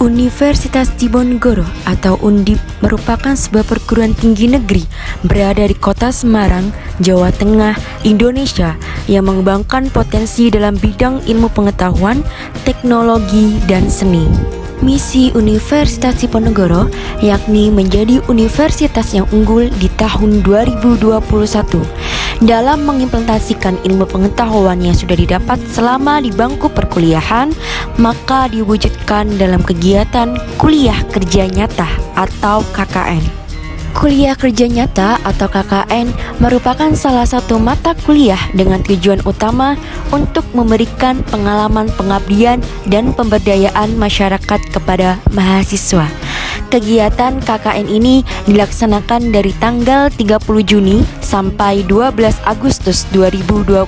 Universitas Diponegoro atau Undip merupakan sebuah perguruan tinggi negeri berada di kota Semarang, Jawa Tengah, Indonesia yang mengembangkan potensi dalam bidang ilmu pengetahuan, teknologi, dan seni. Misi Universitas Diponegoro yakni menjadi universitas yang unggul di tahun 2021 dalam mengimplementasikan ilmu pengetahuan yang sudah didapat selama di bangku perkuliahan, maka diwujudkan dalam kegiatan kuliah kerja nyata atau KKN. Kuliah kerja nyata atau KKN merupakan salah satu mata kuliah dengan tujuan utama untuk memberikan pengalaman pengabdian dan pemberdayaan masyarakat kepada mahasiswa. Kegiatan KKN ini dilaksanakan dari tanggal 30 Juni sampai 12 Agustus 2021.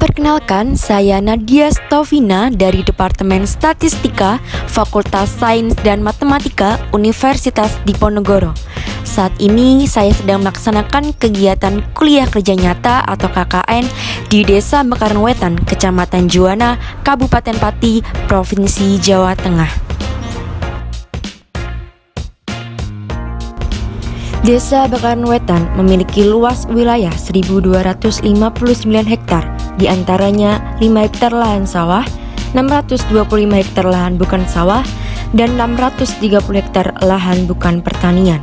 Perkenalkan, saya Nadia Stovina dari Departemen Statistika, Fakultas Sains dan Matematika, Universitas Diponegoro. Saat ini saya sedang melaksanakan kegiatan kuliah kerja nyata atau KKN di Desa Bekaran Wetan, Kecamatan Juwana, Kabupaten Pati, Provinsi Jawa Tengah. Desa Bekaran Wetan memiliki luas wilayah 1.259 hektar, di antaranya 5 hektar lahan sawah, 625 hektar lahan bukan sawah, dan 630 hektar lahan bukan pertanian.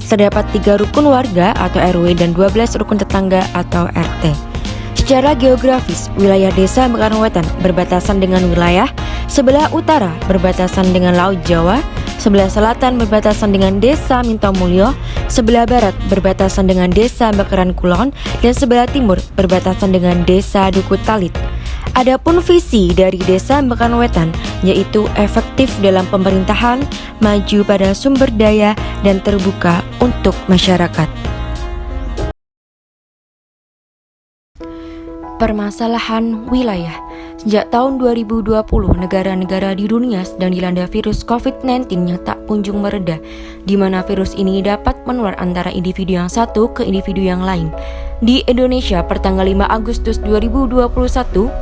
Terdapat 3 rukun warga atau RW dan 12 rukun tetangga atau RT. Secara geografis, wilayah Desa Bekaran Wetan berbatasan dengan wilayah sebelah utara berbatasan dengan Laut Jawa, sebelah selatan berbatasan dengan Desa Mintomulyo, sebelah barat berbatasan dengan Desa Bekaran Kulon, dan sebelah timur berbatasan dengan Desa Duku Talit. Adapun visi dari Desa Bekaran Wetan yaitu efektif dalam pemerintahan, maju pada sumber daya, dan terbuka untuk masyarakat. Permasalahan wilayah. Sejak tahun 2020, negara-negara di dunia sedang dilanda virus COVID-19 yang tak kunjung mereda, di mana virus ini dapat menular antara individu yang satu ke individu yang lain. Di Indonesia, pertanggal 5 Agustus 2021,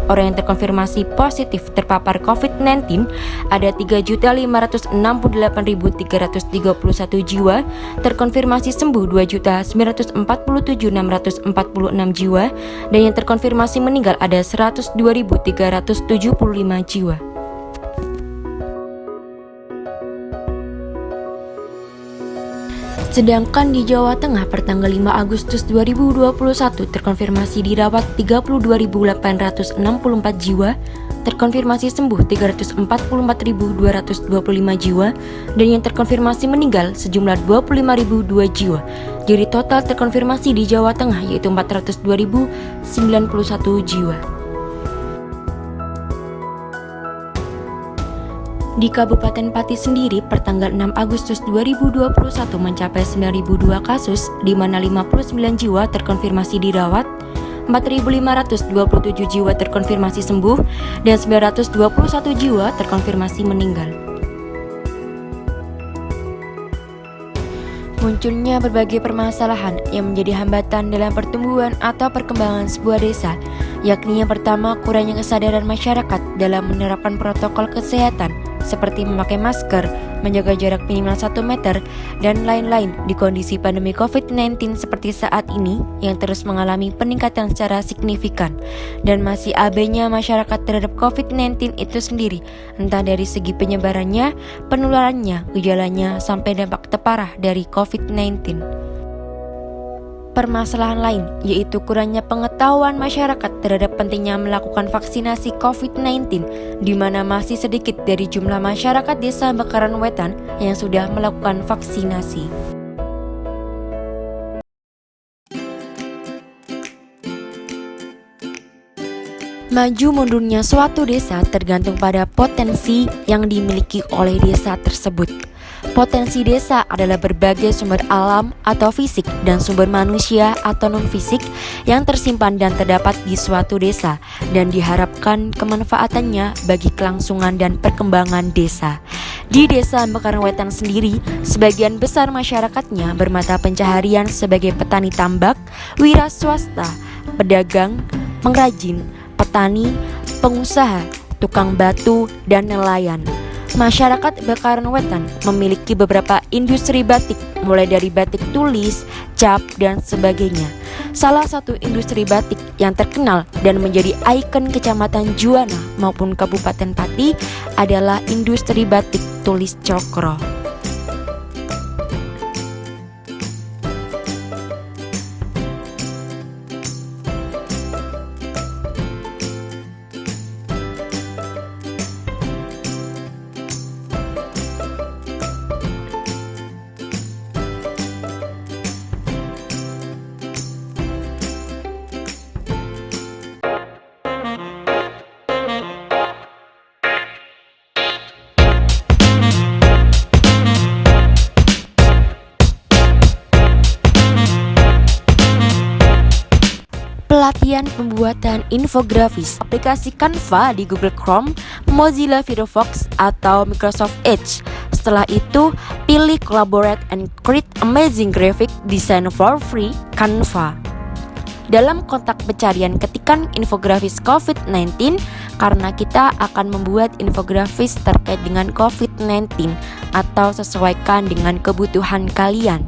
orang yang terkonfirmasi positif terpapar COVID-19 ada 3.568.331 jiwa, terkonfirmasi sembuh 2.947.646 jiwa, dan yang terkonfirmasi meninggal ada 102.375 jiwa. Sedangkan di Jawa Tengah pertanggal 5 Agustus 2021 terkonfirmasi dirawat 32.864 jiwa, terkonfirmasi sembuh 344.225 jiwa, dan yang terkonfirmasi meninggal sejumlah 25.002 jiwa. Jadi total terkonfirmasi di Jawa Tengah yaitu 402.091 jiwa. Di Kabupaten Pati sendiri, pertanggal 6 Agustus 2021 mencapai 9.002 kasus, di mana 59 jiwa terkonfirmasi dirawat, 4.527 jiwa terkonfirmasi sembuh, dan 921 jiwa terkonfirmasi meninggal. Munculnya berbagai permasalahan yang menjadi hambatan dalam pertumbuhan atau perkembangan sebuah desa, yakni yang pertama, kurangnya kesadaran masyarakat dalam menerapkan protokol kesehatan seperti memakai masker, menjaga jarak minimal 1 meter, dan lain-lain di kondisi pandemi COVID-19 seperti saat ini yang terus mengalami peningkatan secara signifikan, dan masih abainya masyarakat terhadap COVID-19 itu sendiri, entah dari segi penyebarannya, penularannya, gejalanya, sampai dampak terparah dari COVID-19. Permasalahan lain yaitu kurangnya pengetahuan masyarakat terhadap pentingnya melakukan vaksinasi COVID-19, di mana masih sedikit dari jumlah masyarakat Desa Bekaran Wetan yang sudah melakukan vaksinasi. Maju mundurnya suatu desa tergantung pada potensi yang dimiliki oleh desa tersebut. Potensi desa adalah berbagai sumber alam atau fisik dan sumber manusia atau non-fisik yang tersimpan dan terdapat di suatu desa, dan diharapkan kemanfaatannya bagi kelangsungan dan perkembangan desa. Di Desa Bekaran Wetan sendiri, sebagian besar masyarakatnya bermata pencaharian sebagai petani tambak, wira swasta, pedagang, pengrajin, petani, pengusaha, tukang batu, dan nelayan. Masyarakat Bakaran Wetan memiliki beberapa industri batik, mulai dari batik tulis, cap, dan sebagainya. Salah satu industri batik yang terkenal dan menjadi ikon Kecamatan Juwana maupun Kabupaten Pati adalah industri batik tulis Cokro. Pelatihan pembuatan infografis aplikasi Canva di Google Chrome, Mozilla Firefox, atau Microsoft Edge. Setelah itu, pilih Collaborate and Create Amazing Graphic Design for Free Canva. Dalam kotak pencarian ketikkan infografis COVID-19 karena kita akan membuat infografis terkait dengan COVID-19 atau sesuaikan dengan kebutuhan kalian.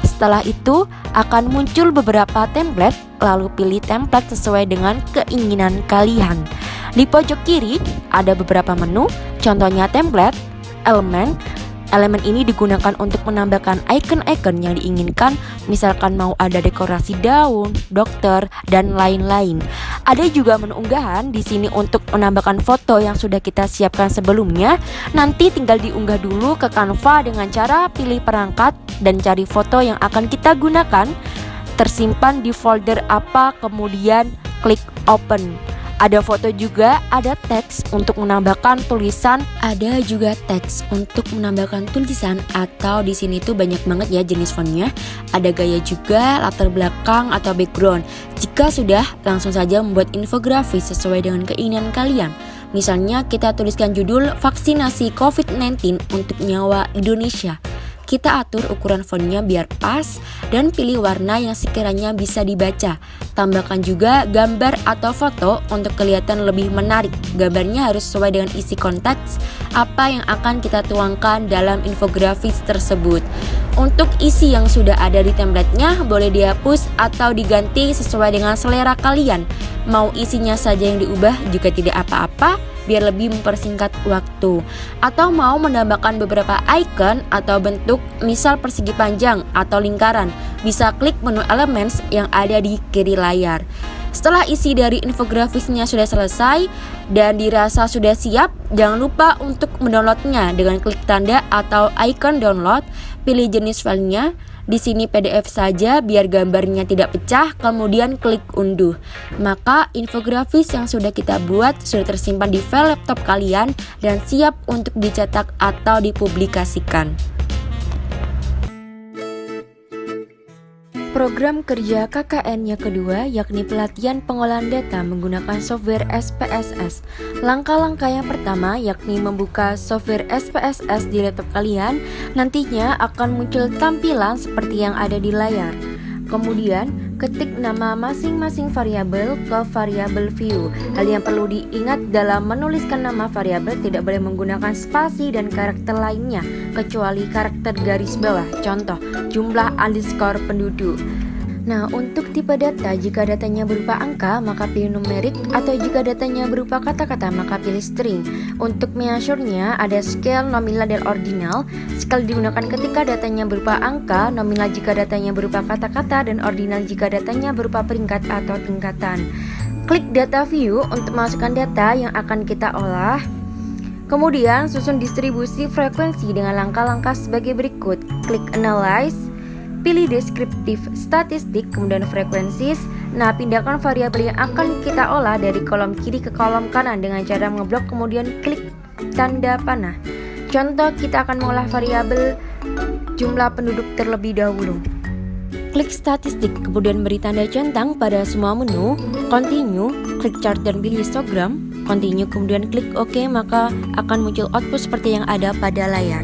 Setelah itu akan muncul beberapa template, lalu pilih template sesuai dengan keinginan kalian. Di pojok kiri ada beberapa menu, contohnya template, elemen. Elemen ini digunakan untuk menambahkan icon-icon yang diinginkan, misalkan mau ada dekorasi daun, dokter, dan lain-lain. Ada juga menu unggahan di sini untuk menambahkan foto yang sudah kita siapkan sebelumnya. Nanti tinggal diunggah dulu ke Canva dengan cara pilih perangkat dan cari foto yang akan kita gunakan. Tersimpan di folder apa, kemudian klik open. Ada foto juga, ada teks untuk menambahkan tulisan, ada juga teks untuk menambahkan tulisan, atau di sini tuh banyak banget ya jenis fontnya. Ada gaya juga, latar belakang atau background. Jika sudah, langsung saja membuat infografis sesuai dengan keinginan kalian. Misalnya kita tuliskan judul vaksinasi COVID-19 untuk nyawa Indonesia. Kita atur ukuran fontnya biar pas dan pilih warna yang sekiranya bisa dibaca. Tambahkan juga gambar atau foto untuk kelihatan lebih menarik. Gambarnya harus sesuai dengan isi konteks apa yang akan kita tuangkan dalam infografis tersebut. Untuk isi yang sudah ada di templatenya boleh dihapus atau diganti sesuai dengan selera kalian. Mau isinya saja yang diubah juga tidak apa-apa, biar lebih mempersingkat waktu. Atau mau menambahkan beberapa icon atau bentuk, misal persegi panjang atau lingkaran, bisa klik menu Elements yang ada di kiri layar. Setelah isi dari infografisnya sudah selesai dan dirasa sudah siap, jangan lupa untuk mendownloadnya dengan klik tanda atau icon download, pilih jenis filenya. Di sini PDF saja biar gambarnya tidak pecah, kemudian klik unduh. Maka infografis yang sudah kita buat sudah tersimpan di file laptop kalian dan siap untuk dicetak atau dipublikasikan. Program kerja KKN yang kedua yakni pelatihan pengolahan data menggunakan software SPSS. Langkah-langkah yang pertama yakni membuka software SPSS di laptop kalian. Nantinya akan muncul tampilan seperti yang ada di layar. Kemudian ketik nama masing-masing variabel ke variabel view. Hal yang perlu diingat dalam menuliskan nama variabel tidak boleh menggunakan spasi dan karakter lainnya kecuali karakter garis bawah. Contoh, jumlah underscore penduduk. Nah, untuk tipe data, jika datanya berupa angka, maka pilih numerik, atau jika datanya berupa kata-kata, maka pilih string. Untuk measurenya, ada scale, nominal, dan ordinal. Scale digunakan ketika datanya berupa angka, nominal jika datanya berupa kata-kata, dan ordinal jika datanya berupa peringkat atau tingkatan. Klik data view untuk masukkan data yang akan kita olah. Kemudian, susun distribusi frekuensi dengan langkah-langkah sebagai berikut. Klik analyze. Pilih deskriptif statistik, kemudian frekuensis. Nah, pindahkan variabel yang akan kita olah dari kolom kiri ke kolom kanan dengan cara ngeblok, kemudian klik tanda panah. Contoh, kita akan mengolah variabel jumlah penduduk terlebih dahulu. Klik statistik, kemudian beri tanda centang pada semua menu. Continue, klik chart dan pilih histogram. Continue, kemudian klik OK, maka akan muncul output seperti yang ada pada layar.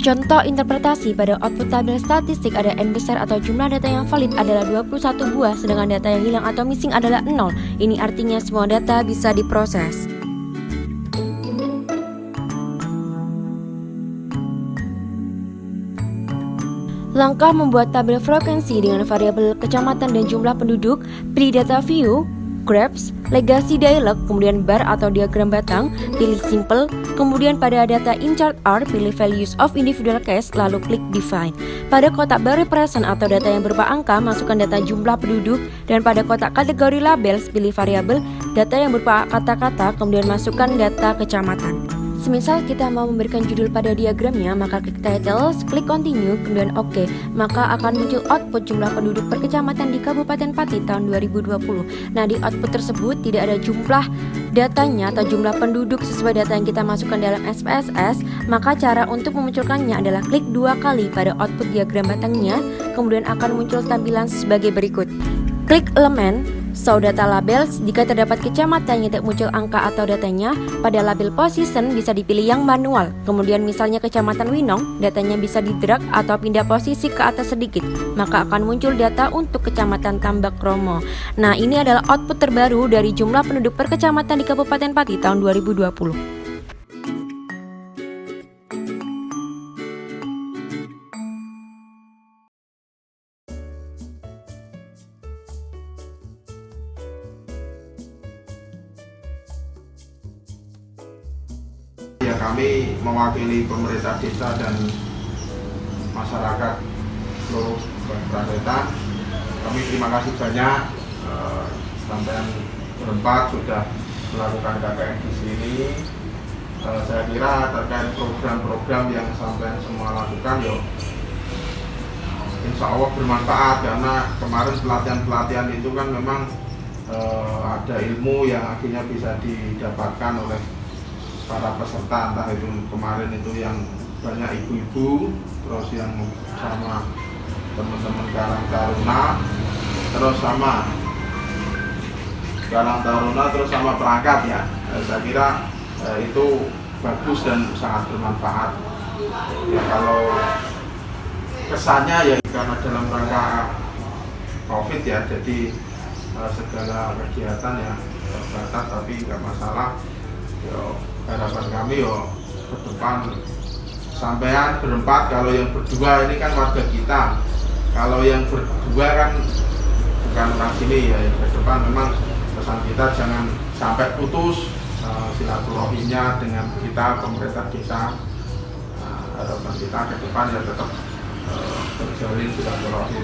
Contoh interpretasi pada output tabel statistik ada N besar atau jumlah data yang valid adalah 21 buah, sedangkan data yang hilang atau missing adalah 0. Ini artinya semua data bisa diproses. Langkah membuat tabel frekuensi dengan variabel kecamatan dan jumlah penduduk. Pilih data view, graph, legasi dialog, kemudian bar atau diagram batang, pilih simple, kemudian pada data in chart R, pilih values of individual case, lalu klik define. Pada kotak bar represent atau data yang berupa angka, masukkan data jumlah penduduk, dan pada kotak kategori labels, pilih variabel data yang berupa kata-kata, kemudian masukkan data kecamatan. Semisal kita mau memberikan judul pada diagramnya, maka klik title, klik continue, kemudian OK. Maka akan muncul output jumlah penduduk per kecamatan di Kabupaten Pati tahun 2020. Nah, di output tersebut tidak ada jumlah datanya atau jumlah penduduk sesuai data yang kita masukkan dalam SPSS. Maka cara untuk memunculkannya adalah klik 2 kali pada output diagram batangnya, kemudian akan muncul tampilan sebagai berikut. Klik elemen show data labels. Jika terdapat kecamatan yang tidak muncul angka atau datanya, pada label position bisa dipilih yang manual. Kemudian misalnya kecamatan Winong, datanya bisa di-drag atau pindah posisi ke atas sedikit, maka akan muncul data untuk kecamatan Tambak Romo. Nah, ini adalah output terbaru dari jumlah penduduk per kecamatan di Kabupaten Pati tahun 2020. Ya, kami mewakili pemerintah desa dan masyarakat seluruh Prasetan. Kami terima kasih banyak sampean berempat sudah melakukan KKN di sini. Saya kira terkait program-program yang sampean semua lakukan, insya Allah bermanfaat, karena kemarin pelatihan-pelatihan itu kan memang ada ilmu yang akhirnya bisa didapatkan oleh para peserta, entah itu kemarin itu yang banyak ibu-ibu, terus yang sama teman-teman Karang Taruna, terus sama perangkat ya. Saya kira itu bagus dan sangat bermanfaat. Ya, kalau kesannya ya karena dalam rangka COVID ya, jadi segala kegiatan ya terbatas, tapi nggak masalah. Harapan kami ke depan sampean berempat, kalau yang berdua ini kan warga kita, kalau yang berdua kan bukan orang sini ya, ke depan memang pesan kita jangan sampai putus silaturahminya dengan kita pemerintah desa. Harapan kita ke depan ya tetap terjalin silaturahmi.